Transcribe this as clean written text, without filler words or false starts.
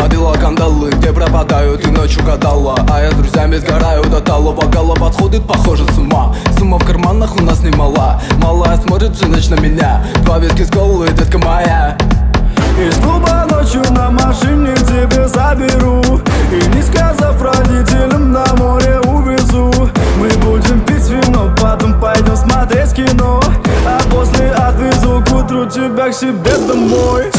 надела кандалы, где пропадаю, ты ночью гадала. А я с друзьями сгораю до талого. Голова подходит, похоже, с ума. Сумма в карманах у нас немала. Малая смотрит всю ночь на меня. 2 виски с колой, детка моя. Из клуба ночью на машине тебе заберу, и не сказав родителям, на море увезу. Мы будем пить вино, потом пойдем смотреть кино, а после отвезу к утру тебя к себе домой.